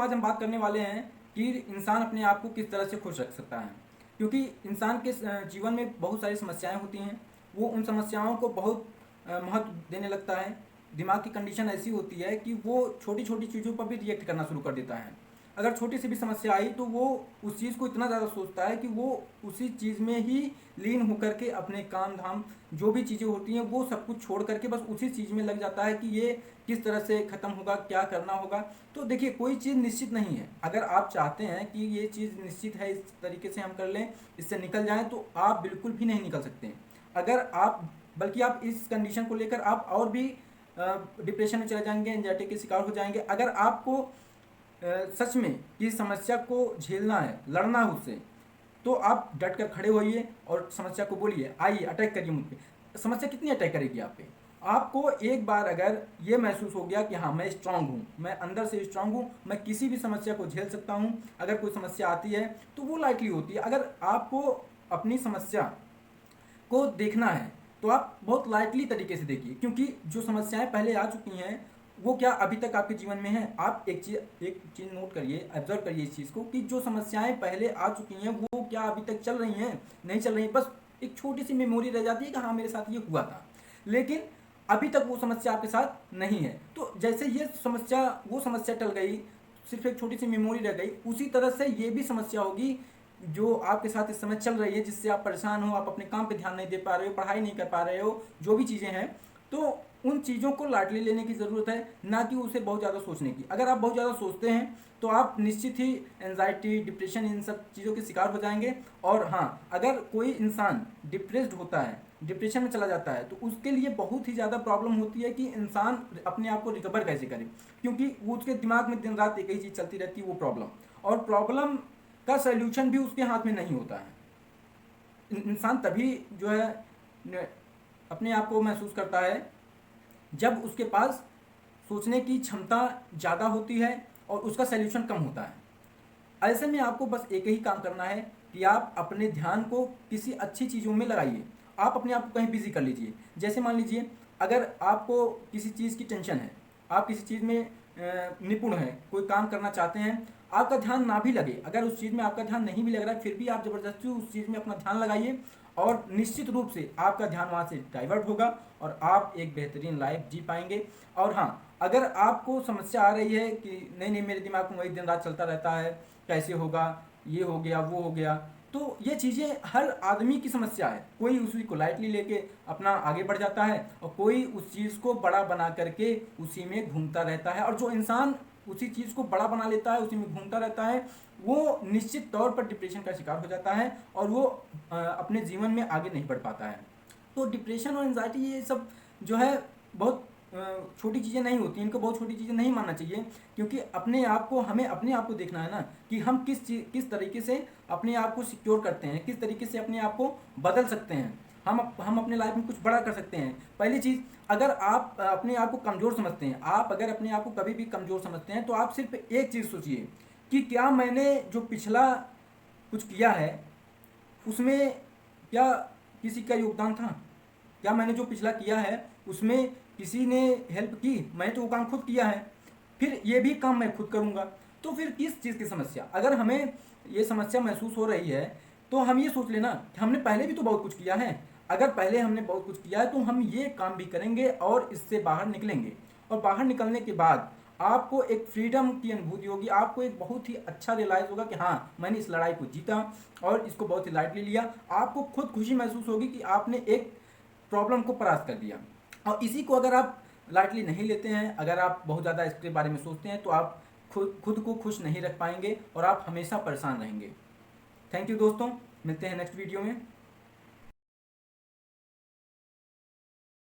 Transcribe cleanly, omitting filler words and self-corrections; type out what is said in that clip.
आज हम बात करने वाले हैं कि इंसान अपने आप को किस तरह से खुश रख सकता है। क्योंकि इंसान के जीवन में बहुत सारी समस्याएं होती हैं, वो उन समस्याओं को बहुत महत्व देने लगता है। दिमाग की कंडीशन ऐसी होती है कि वो छोटी छोटी चीज़ों पर भी रिएक्ट करना शुरू कर देता है। अगर छोटी सी भी समस्या आई तो वो उस चीज़ को इतना ज़्यादा सोचता है कि वो उसी चीज़ में ही लीन होकर के अपने काम धाम जो भी चीज़ें होती हैं वो सब कुछ छोड़ करके बस उसी चीज़ में लग जाता है कि ये किस तरह से ख़त्म होगा, क्या करना होगा। तो देखिए, कोई चीज़ निश्चित नहीं है। अगर आप चाहते हैं कि ये चीज़ निश्चित है, इस तरीके से हम कर लें, इससे निकल जाएं, तो आप बिल्कुल भी नहीं निकल सकते। अगर आप बल्कि आप इस कंडीशन को लेकर आप और भी डिप्रेशन में चले जाएंगे, एंजाइटी के शिकार हो जाएंगे। अगर आपको सच में इस समस्या को झेलना है, लड़ना है उससे, तो आप डट कर खड़े होइए और समस्या को बोलिए, आइए अटैक करिए मुझ पे। समस्या कितनी अटैक करेगी आप पे? आपको एक बार अगर ये महसूस हो गया कि हाँ मैं स्ट्रांग हूँ, मैं अंदर से स्ट्रांग हूँ, मैं किसी भी समस्या को झेल सकता हूँ, अगर कोई समस्या आती है तो वो लाइटली होती है। अगर आपको अपनी समस्या को देखना है तो आप बहुत लाइटली तरीके से देखिए, क्योंकि जो समस्याएं पहले आ चुकी हैं वो क्या अभी तक आपके जीवन में है। आप एक चीज़ नोट करिए, ऑब्जर्व करिए इस चीज़ को कि जो समस्याएं पहले आ चुकी हैं वो क्या अभी तक चल रही हैं? नहीं चल रही। बस एक छोटी सी मेमोरी रह जाती है कि हाँ मेरे साथ ये हुआ था, लेकिन अभी तक वो समस्या आपके साथ नहीं है। तो जैसे ये समस्या, वो समस्या टल गई, सिर्फ एक छोटी सी मेमोरी रह गई, उसी तरह से ये भी समस्या होगी जो आपके साथ इस समय चल रही है, जिससे आप परेशान हो, आप अपने काम पे ध्यान नहीं दे पा रहे हो, पढ़ाई नहीं कर पा रहे हो, जो भी चीज़ें हैं। तो उन चीज़ों को लाइटली लेने की ज़रूरत है, ना कि उसे बहुत ज़्यादा सोचने की। अगर आप बहुत ज़्यादा सोचते हैं तो आप निश्चित ही एंजाइटी, डिप्रेशन, इन सब चीज़ों के शिकार हो जाएंगे। और हाँ, अगर कोई इंसान डिप्रेस्ड होता है, डिप्रेशन में चला जाता है, तो उसके लिए बहुत ही ज़्यादा प्रॉब्लम होती है कि इंसान अपने आप को रिकवर कैसे करे, क्योंकि वो उसके दिमाग में दिन रात एक ही चीज़ चलती रहती है, वो प्रॉब्लम। और प्रॉब्लम का सल्यूशन भी उसके हाथ में नहीं होता है। इंसान तभी जो है अपने आप को महसूस करता है जब उसके पास सोचने की क्षमता ज़्यादा होती है और उसका सल्यूशन कम होता है। ऐसे में आपको बस एक ही काम करना है कि आप अपने ध्यान को किसी अच्छी चीज़ों में लगाइए। आप अपने आप को कहीं बिजी कर लीजिए। जैसे मान लीजिए, अगर आपको किसी चीज़ की टेंशन है, आप किसी चीज़ में निपुण हैं, कोई काम करना चाहते हैं, आपका ध्यान ना भी लगे, अगर उस चीज़ में आपका ध्यान नहीं भी लग रहा है, फिर भी आप ज़बरदस्ती उस चीज़ में अपना ध्यान लगाइए और निश्चित रूप से आपका ध्यान वहाँ से डाइवर्ट होगा और आप एक बेहतरीन लाइफ जी पाएंगे। और हाँ, अगर आपको समस्या आ रही है कि नहीं नहीं मेरे दिमाग में वही दिन रात चलता रहता है, कैसे होगा, ये हो गया, वो हो गया, तो ये चीज़ें हर आदमी की समस्या है। कोई उसी को लाइटली लेके अपना आगे बढ़ जाता है और कोई उस चीज़ को बड़ा बना करके उसी में घूमता रहता है। और जो इंसान उसी चीज़ को बड़ा बना लेता है, उसी में घूमता रहता है, वो निश्चित तौर पर डिप्रेशन का शिकार हो जाता है और वो अपने जीवन में आगे नहीं बढ़ पाता है। तो डिप्रेशन और एंजाइटी ये सब जो है बहुत छोटी चीज़ें नहीं होती, इनको बहुत छोटी चीज़ें नहीं मानना चाहिए। क्योंकि अपने आप को, हमें अपने आप को देखना है ना कि हम किस तरीके से अपने आप को सिक्योर करते हैं, किस तरीके से अपने आप को बदल सकते हैं। हम अपने लाइफ में कुछ बड़ा कर सकते हैं। पहली चीज़, अगर आप अपने आप को कमज़ोर समझते हैं, आप अगर अपने आप को कभी भी कमज़ोर समझते हैं, तो आप सिर्फ एक चीज़ सोचिए कि क्या मैंने जो पिछला कुछ किया है उसमें क्या किसी का योगदान था? क्या मैंने जो पिछला किया है उसमें किसी ने हेल्प की? मैंने तो वो काम खुद किया है, फिर ये भी काम मैं खुद करूँगा। तो फिर किस चीज़ की समस्या? अगर हमें ये समस्या महसूस हो रही है तो हम ये सोच लेना कि हमने पहले भी तो बहुत कुछ किया है। अगर पहले हमने बहुत कुछ किया है तो हम ये काम भी करेंगे और इससे बाहर निकलेंगे। और बाहर निकलने के बाद आपको एक फ्रीडम की अनुभूति होगी, आपको एक बहुत ही अच्छा रियलाइज़ होगा कि हाँ मैंने इस लड़ाई को जीता और इसको बहुत ही लाइटली लिया। आपको खुद खुशी महसूस होगी कि आपने एक प्रॉब्लम को परास्त कर दिया। और इसी को अगर आप लाइटली नहीं लेते हैं, अगर आप बहुत ज़्यादा इसके बारे में सोचते हैं, तो आप खुद को खुश नहीं रख पाएंगे और आप हमेशा परेशान रहेंगे। थैंक यू दोस्तों, मिलते हैं नेक्स्ट वीडियो में।